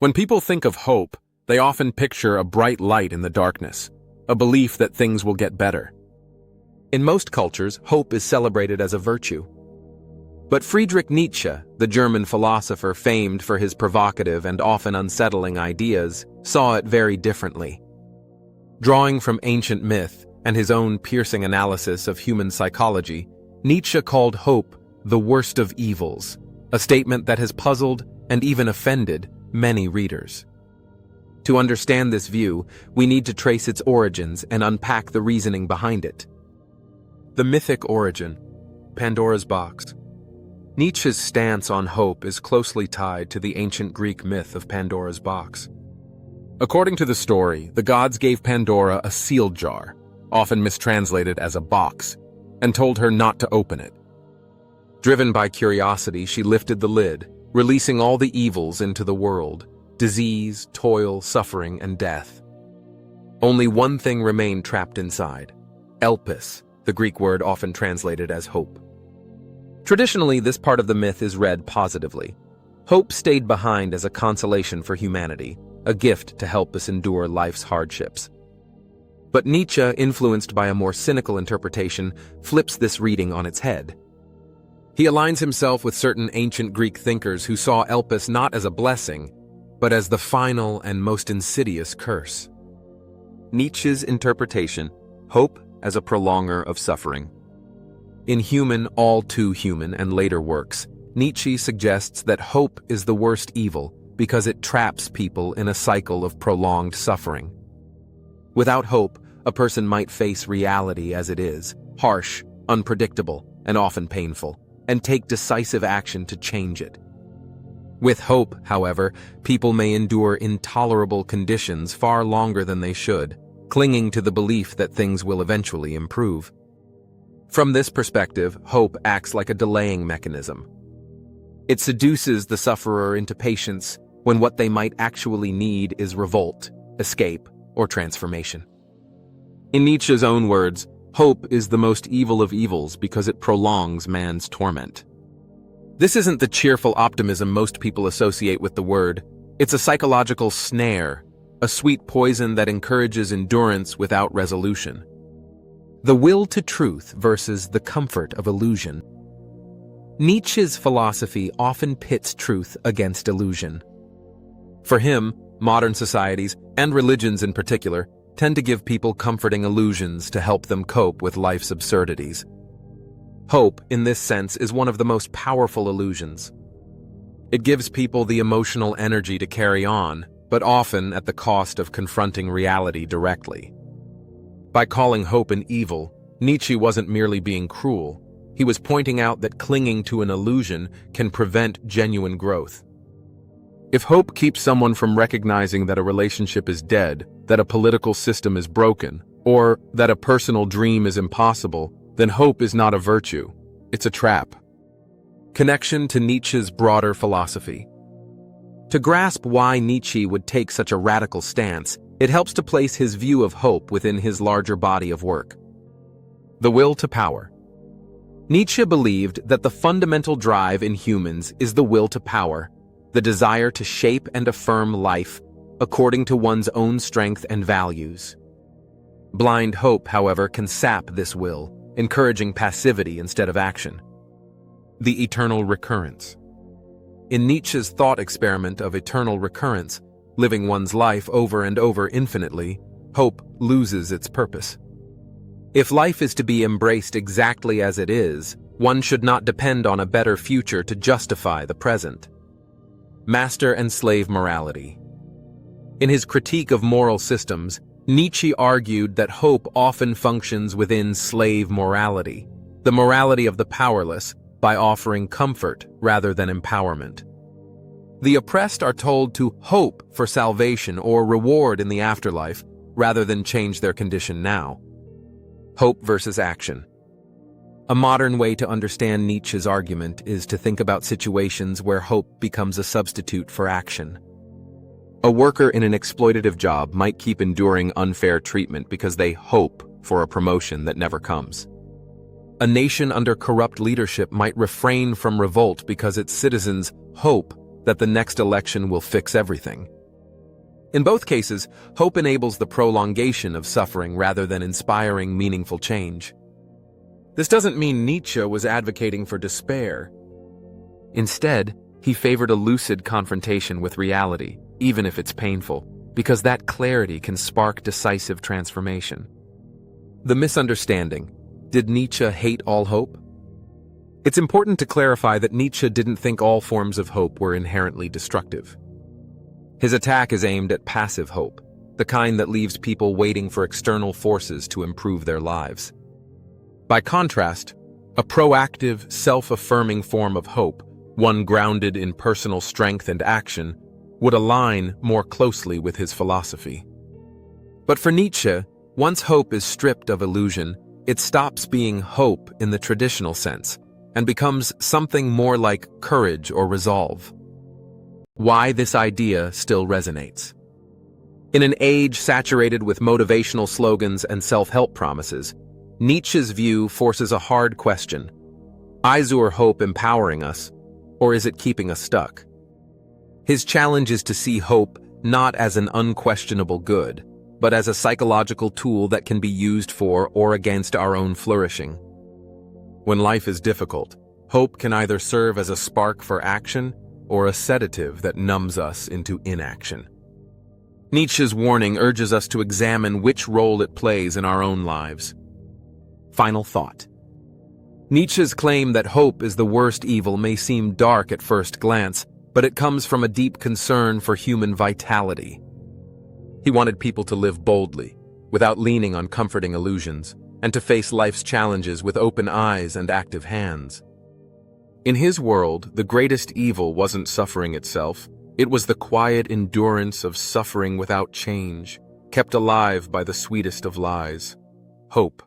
When people think of hope, they often picture a bright light in the darkness, a belief that things will get better. In most cultures, hope is celebrated as a virtue. But Friedrich Nietzsche, the German philosopher famed for his provocative and often unsettling ideas, saw it very differently. Drawing from ancient myth and his own piercing analysis of human psychology, Nietzsche called hope the worst of evils, a statement that has puzzled and even offended many readers. To understand this view, we need to trace its origins and unpack the reasoning behind it. The mythic origin, Pandora's box. Nietzsche's stance on hope is closely tied to the ancient Greek myth of Pandora's box. According to the story, the gods gave Pandora a sealed jar, often mistranslated as a box, and told her not to open it. Driven by curiosity, she lifted the lid, releasing all the evils into the world: disease, toil, suffering, and death. Only one thing remained trapped inside: elpis, the Greek word often translated as hope. Traditionally, this part of the myth is read positively. Hope stayed behind as a consolation for humanity, a gift to help us endure life's hardships. But Nietzsche, influenced by a more cynical interpretation, flips this reading on its head. He aligns himself with certain ancient Greek thinkers who saw elpis not as a blessing, but as the final and most insidious curse. Nietzsche's interpretation: hope as a prolonger of suffering. In Human, All Too Human and later works, Nietzsche suggests that hope is the worst evil because it traps people in a cycle of prolonged suffering. Without hope, a person might face reality as it is, harsh, unpredictable, and often painful, and take decisive action to change it. With hope, however, people may endure intolerable conditions far longer than they should, clinging to the belief that things will eventually improve. From this perspective, hope acts like a delaying mechanism. It seduces the sufferer into patience when what they might actually need is revolt, escape, or transformation. In Nietzsche's own words, hope is the most evil of evils because it prolongs man's torment. This isn't the cheerful optimism most people associate with the word. It's a psychological snare, a sweet poison that encourages endurance without resolution. The will to truth versus the comfort of illusion. Nietzsche's philosophy often pits truth against illusion. For him, modern societies, and religions in particular, tend to give people comforting illusions to help them cope with life's absurdities. Hope, in this sense, is one of the most powerful illusions. It gives people the emotional energy to carry on, but often at the cost of confronting reality directly. By calling hope an evil, Nietzsche wasn't merely being cruel. He was pointing out that clinging to an illusion can prevent genuine growth. If hope keeps someone from recognizing that a relationship is dead, that a political system is broken, or that a personal dream is impossible, then hope is not a virtue, it's a trap. Connection to Nietzsche's broader philosophy. To grasp why Nietzsche would take such a radical stance, it helps to place his view of hope within his larger body of work. The will to power. Nietzsche believed that the fundamental drive in humans is the will to power, the desire to shape and affirm life according to one's own strength and values. Blind hope, however, can sap this will, encouraging passivity instead of action. The eternal recurrence. In Nietzsche's thought experiment of eternal recurrence, living one's life over and over infinitely, hope loses its purpose. If life is to be embraced exactly as it is, one should not depend on a better future to justify the present. Master and slave morality. In his critique of moral systems, Nietzsche argued that hope often functions within slave morality, the morality of the powerless, by offering comfort rather than empowerment. The oppressed are told to hope for salvation or reward in the afterlife rather than change their condition now. Hope versus action. A modern way to understand Nietzsche's argument is to think about situations where hope becomes a substitute for action. A worker in an exploitative job might keep enduring unfair treatment because they hope for a promotion that never comes. A nation under corrupt leadership might refrain from revolt because its citizens hope that the next election will fix everything. In both cases, hope enables the prolongation of suffering rather than inspiring meaningful change. This doesn't mean Nietzsche was advocating for despair. Instead, he favored a lucid confrontation with reality, even if it's painful, because that clarity can spark decisive transformation. The misunderstanding: did Nietzsche hate all hope? It's important to clarify that Nietzsche didn't think all forms of hope were inherently destructive. His attack is aimed at passive hope, the kind that leaves people waiting for external forces to improve their lives. By contrast, a proactive, self-affirming form of hope, one grounded in personal strength and action, would align more closely with his philosophy. But for Nietzsche, once hope is stripped of illusion, it stops being hope in the traditional sense and becomes something more like courage or resolve. Why this idea still resonates. In an age saturated with motivational slogans and self-help promises, Nietzsche's view forces a hard question. Is our hope empowering us, or is it keeping us stuck? His challenge is to see hope not as an unquestionable good, but as a psychological tool that can be used for or against our own flourishing. When life is difficult, hope can either serve as a spark for action or a sedative that numbs us into inaction. Nietzsche's warning urges us to examine which role it plays in our own lives. Final thought. Nietzsche's claim that hope is the worst evil may seem dark at first glance, but it comes from a deep concern for human vitality. He wanted people to live boldly, without leaning on comforting illusions, and to face life's challenges with open eyes and active hands. In his world, the greatest evil wasn't suffering itself. It was the quiet endurance of suffering without change, kept alive by the sweetest of lies: hope.